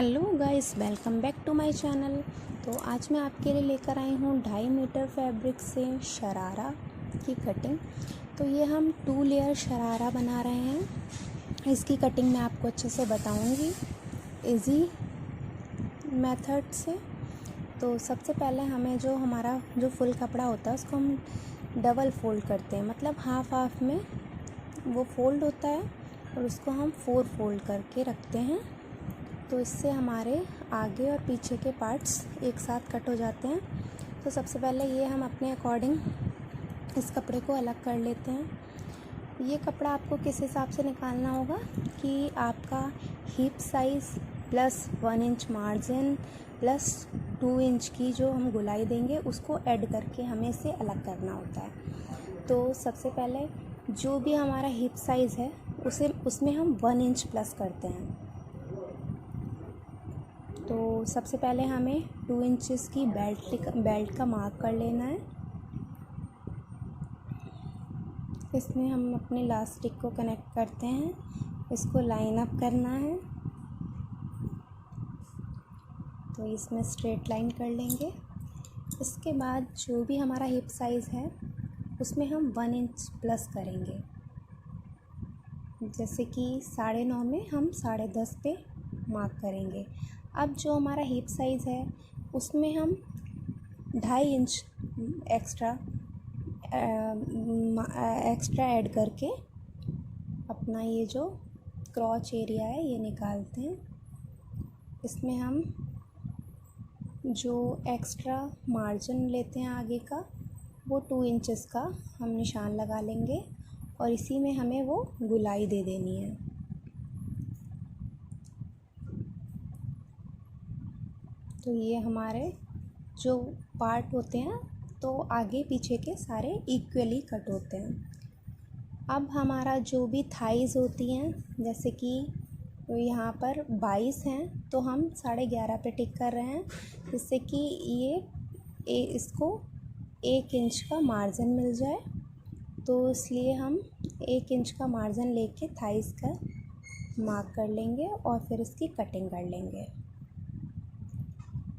Hello guys, welcome back to my channel. तो आज मैं आपके लिए लेकर आई हूँ 2.5 मीटर फैब्रिक से शरारा की कटिंग। तो ये हम 2 लेयर शरारा बना रहे हैं। इसकी कटिंग मैं आपको अच्छे से बताऊँगी इजी मेथड से। तो सबसे पहले हमें हमारा जो फुल कपड़ा होता है उसको हम डबल फोल्ड करते हैं, मतलब हाफ हाफ में वो फोल्ड होता है और उसको हम 4 फोल्ड करके रखते हैं। तो इससे हमारे आगे और पीछे के पार्ट्स एक साथ कट हो जाते हैं। तो सबसे पहले ये हम अपने अकॉर्डिंग इस कपड़े को अलग कर लेते हैं। ये कपड़ा आपको किस हिसाब से निकालना होगा कि आपका hip size plus 1 inch margin plus 2 inch की जो हम गुलाई देंगे उसको ऐड करके हमें इसे अलग करना होता है। तो सबसे पहले जो भी हमारा हिप साइज़ है उसमें हम 1 इंच प्लस करते हैं। तो सबसे पहले हमें 2 इंचेस की बेल्ट का मार्क कर लेना है। इसमें हम अपने इलास्टिक को कनेक्ट करते हैं, इसको लाइन अप करना है। तो इसमें स्ट्रेट लाइन कर लेंगे। इसके बाद जो भी हमारा हिप साइज़ है उसमें हम 1 इंच प्लस करेंगे। जैसे कि 9.5 में हम 10.5 पे मार्क करेंगे। अब जो हमारा हिप साइज़ है उसमें हम 2.5 इंच एक्स्ट्रा ऐड करके अपना ये जो क्रॉच एरिया है ये निकालते हैं। इसमें हम जो एक्स्ट्रा मार्जिन लेते हैं आगे का वो 2 इंचेस का हम निशान लगा लेंगे और इसी में हमें वो गुलाई दे देनी है। तो ये हमारे जो पार्ट होते हैं तो आगे पीछे के सारे इक्वली कट होते हैं। अब हमारा जो भी थाइज़ होती हैं, जैसे कि यहाँ पर 22 हैं तो हम 11.5 पे टिक कर रहे हैं, जिससे कि इसको 1 इंच का मार्जिन मिल जाए। तो इसलिए हम 1 इंच का मार्जिन लेके थाइज़ का मार्क कर लेंगे और फिर इसकी कटिंग कर लेंगे।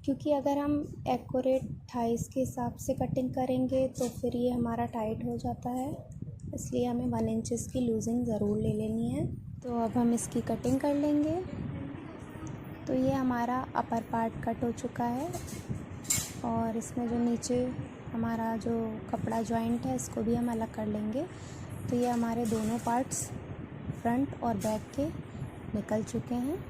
क्योंकि अगर हम एक्यूरेट थाइज़ के हिसाब से कटिंग करेंगे तो फिर ये हमारा टाइट हो जाता है, इसलिए हमें 1 इंचेस की लूजिंग ज़रूर ले लेनी है। तो अब हम इसकी कटिंग कर लेंगे। तो ये हमारा अपर पार्ट कट हो चुका है और इसमें जो नीचे हमारा जो कपड़ा जॉइंट है इसको भी हम अलग कर लेंगे। तो ये हमारे दोनों पार्ट्स फ्रंट और बैक के निकल चुके हैं।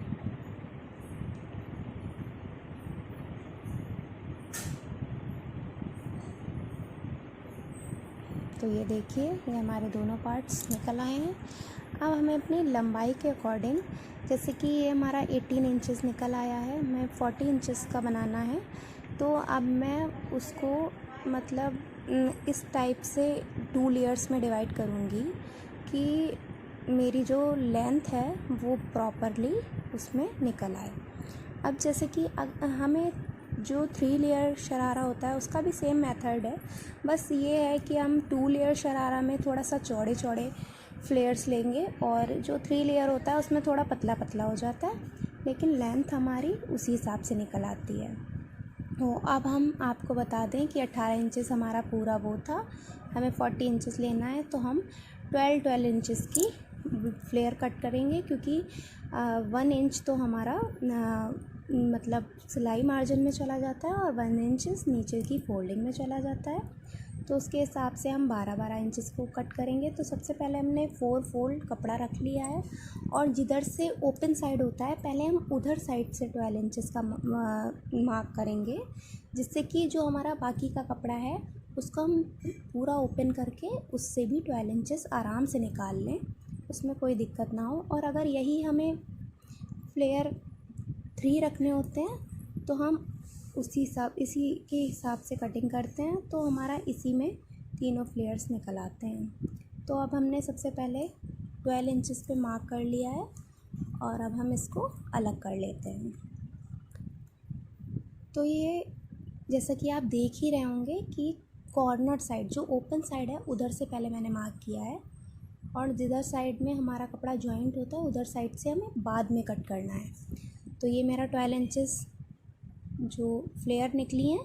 तो ये देखिए, ये हमारे दोनों पार्ट्स निकल आए हैं। अब हमें अपनी लंबाई के अकॉर्डिंग, जैसे कि ये हमारा 18 इंचेस निकल आया है, मैं 40 इंचेस का बनाना है। तो अब मैं उसको मतलब इस टाइप से 2 लेयर्स में डिवाइड करूँगी कि मेरी जो लेंथ है वो प्रॉपरली उसमें निकल आए। अब जैसे कि हमें जो 3 लेयर शरारा होता है उसका भी सेम मेथड है, बस ये है कि हम 2 लेयर शरारा में थोड़ा सा चौड़े चौड़े फ्लेयर्स लेंगे और जो 3 लेयर होता है उसमें थोड़ा पतला पतला हो जाता है, लेकिन लेंथ हमारी उसी हिसाब से निकल आती है। तो अब हम आपको बता दें कि 18 इंचेस हमारा पूरा वो था, हमें 40 इंचेस लेना है। तो हम 12 इंचेस की फ्लेयर कट करेंगे, क्योंकि 1 इंच तो हमारा मतलब सिलाई मार्जिन में चला जाता है और 1 इंचेस नीचे की फोल्डिंग में चला जाता है। तो उसके हिसाब से हम 12 इंचेस को कट करेंगे। तो सबसे पहले हमने 4 फोल्ड कपड़ा रख लिया है और जिधर से ओपन साइड होता है पहले हम उधर साइड से 12 इंचेस का मार्क करेंगे, जिससे कि जो हमारा बाकी का कपड़ा है उसको हम पूरा ओपन करके उससे भी 12 इंचेस आराम से निकाल लें, उसमें कोई दिक्कत ना हो। और अगर यही हमें फ्लेयर 3 रखने होते हैं तो हम इसी के हिसाब से कटिंग करते हैं, तो हमारा इसी में तीनों फ्लेयर्स निकल आते हैं। तो अब हमने सबसे पहले 12 इंचेस पे मार्क कर लिया है और अब हम इसको अलग कर लेते हैं। तो ये जैसा कि आप देख ही रहे होंगे कि कॉर्नर साइड जो ओपन साइड है उधर से पहले मैंने मार्क किया है और जिधर साइड में हमारा कपड़ा जॉइंट होता है उधर साइड से हमें बाद में कट करना है। तो ये मेरा 12 इंचेस जो फ्लेयर निकली हैं,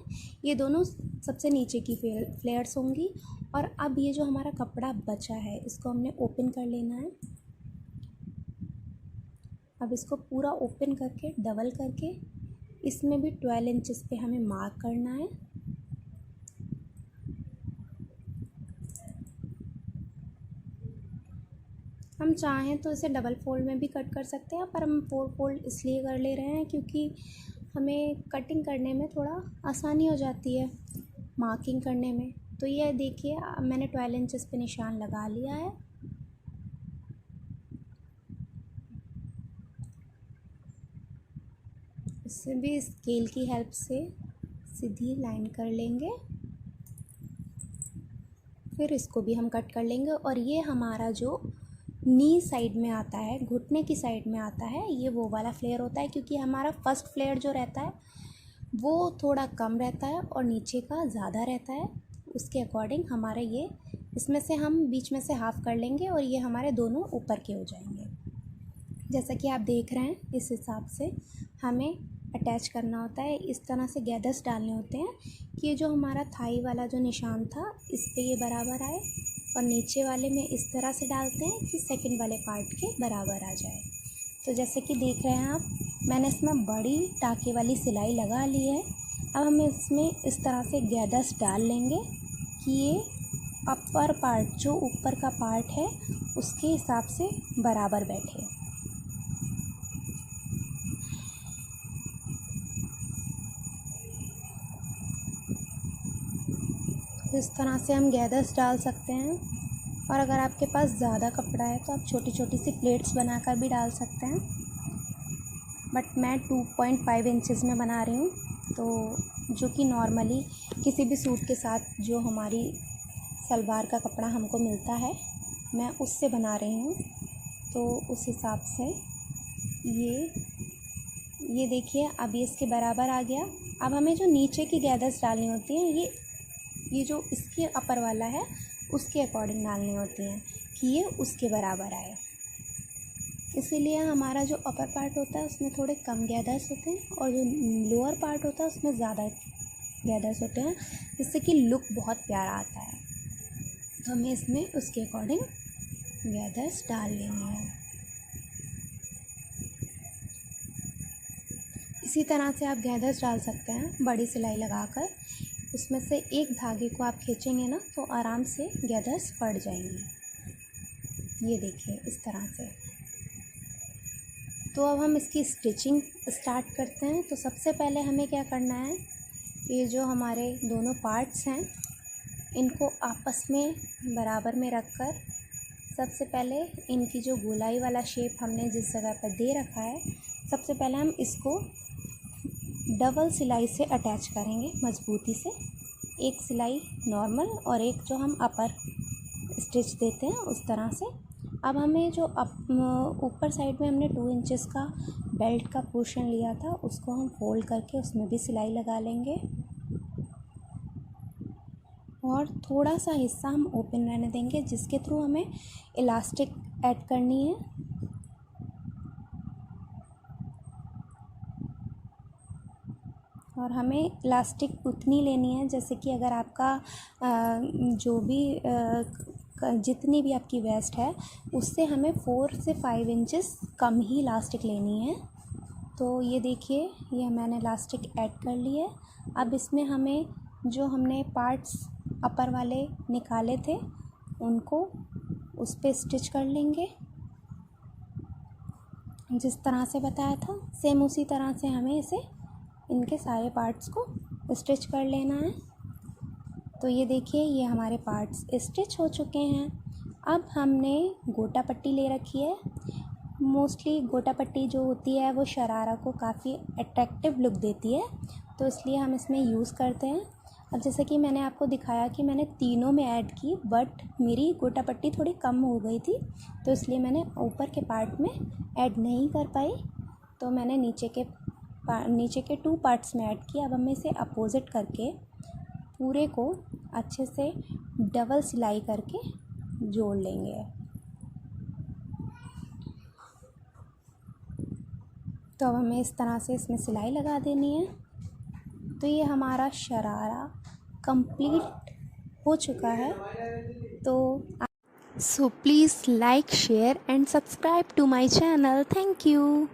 ये दोनों सबसे नीचे की फ्लेयर्स होंगी। और अब ये जो हमारा कपड़ा बचा है इसको हमने ओपन कर लेना है। अब इसको पूरा ओपन करके डबल करके इसमें भी 12 इंचेस पे हमें मार्क करना है। हम चाहें तो इसे डबल फोल्ड में भी कट कर सकते हैं, पर हम 4 फोल्ड इसलिए कर ले रहे हैं क्योंकि हमें कटिंग करने में थोड़ा आसानी हो जाती है मार्किंग करने में। तो ये देखिए मैंने 12 इंचेस पे निशान लगा लिया है। इससे भी स्केल की हेल्प से सीधी लाइन कर लेंगे, फिर इसको भी हम कट कर लेंगे। और ये हमारा जो नी साइड में आता है, घुटने की साइड में आता है, ये वो वाला फ्लेयर होता है, क्योंकि हमारा फर्स्ट फ्लेयर जो रहता है वो थोड़ा कम रहता है और नीचे का ज़्यादा रहता है। उसके अकॉर्डिंग हमारे ये इसमें से हम बीच में से हाफ़ कर लेंगे और ये हमारे दोनों ऊपर के हो जाएंगे। जैसा कि आप देख रहे हैं, इस हिसाब से हमें अटैच करना होता है। इस तरह से गैदर्स डालने होते हैं कि ये जो हमारा थाई वाला जो निशान था इस पे ये बराबर आए, और नीचे वाले में इस तरह से डालते हैं कि सेकंड वाले पार्ट के बराबर आ जाए। तो जैसे कि देख रहे हैं आप, मैंने इसमें बड़ी टाँके वाली सिलाई लगा ली है। अब हम इसमें इस तरह से गैदर्स डाल लेंगे कि ये अपर पार्ट, जो ऊपर का पार्ट है, उसके हिसाब से बराबर बैठे। इस तरह से हम गैदर्स डाल सकते हैं, और अगर आपके पास ज़्यादा कपड़ा है तो आप छोटी छोटी सी प्लेट्स बनाकर भी डाल सकते हैं। बट मैं 2.5 इंचेस में बना रही हूँ, तो जो कि नॉर्मली किसी भी सूट के साथ जो हमारी सलवार का कपड़ा हमको मिलता है, मैं उससे बना रही हूँ। तो उस हिसाब से ये देखिए अब ये इसके बराबर आ गया। अब हमें जो नीचे की गैदर्स डालनी होती हैं, ये जो इसके अपर वाला है उसके अकॉर्डिंग डालनी होती हैं कि ये उसके बराबर आए। इसीलिए हमारा जो अपर पार्ट होता है उसमें थोड़े कम गैदर्स होते हैं, और जो लोअर पार्ट होता है उसमें ज़्यादा गैदर्स होते हैं, जिससे कि लुक बहुत प्यारा आता है। तो हमें इसमें उसके अकॉर्डिंग गैदर्स डाल लेनी है। इसी तरह से आप गैदर्स डाल सकते हैं बड़ी सिलाई लगाकर। उसमें से एक धागे को आप खींचेंगे ना तो आराम से गैदर्स पड़ जाएंगी। ये देखिए इस तरह से। तो अब हम इसकी स्टिचिंग स्टार्ट करते हैं। तो सबसे पहले हमें क्या करना है, ये जो हमारे दोनों पार्ट्स हैं इनको आपस में बराबर में रखकर सबसे पहले इनकी जो गोलाई वाला शेप हमने जिस जगह पर दे रखा है, सबसे पहले हम इसको डबल सिलाई से अटैच करेंगे मज़बूती से। एक सिलाई नॉर्मल और एक जो हम अपर स्टिच देते हैं उस तरह से। अब हमें जो ऊपर साइड में हमने 2 इंचेस का बेल्ट का पोर्शन लिया था उसको हम फोल्ड करके उसमें भी सिलाई लगा लेंगे, और थोड़ा सा हिस्सा हम ओपन रहने देंगे जिसके थ्रू हमें इलास्टिक ऐड करनी है। और हमें इलास्टिक उतनी लेनी है जैसे कि अगर आपका जो भी जितनी भी आपकी वेस्ट है उससे हमें 4 से 5 इंचेस कम ही इलास्टिक लेनी है। तो ये देखिए ये मैंने इलास्टिक ऐड कर ली है। अब इसमें हमें जो हमने पार्ट्स अपर वाले निकाले थे उनको उस पर स्टिच कर लेंगे जिस तरह से बताया था। सेम उसी तरह से हमें इसे इनके सारे पार्ट्स को स्टिच कर लेना है। तो ये देखिए ये हमारे पार्ट्स स्टिच हो चुके हैं। अब हमने गोटा पट्टी ले रखी है। मोस्टली गोटा पट्टी जो होती है वो शरारा को काफ़ी अट्रैक्टिव लुक देती है, तो इसलिए हम इसमें यूज़ करते हैं। अब जैसे कि मैंने आपको दिखाया कि मैंने तीनों में ऐड की, बट मेरी गोटा पट्टी थोड़ी कम हो गई थी तो इसलिए मैंने ऊपर के पार्ट में ऐड नहीं कर पाई, तो मैंने नीचे के 2 पार्ट्स में ऐड किया। अब हम इसे अपोजिट करके पूरे को अच्छे से डबल सिलाई करके जोड़ लेंगे। तो अब हमें इस तरह से इसमें सिलाई लगा देनी है। तो ये हमारा शरारा कंप्लीट हो चुका है। तो so please like, share and subscribe to my channel. Thank you.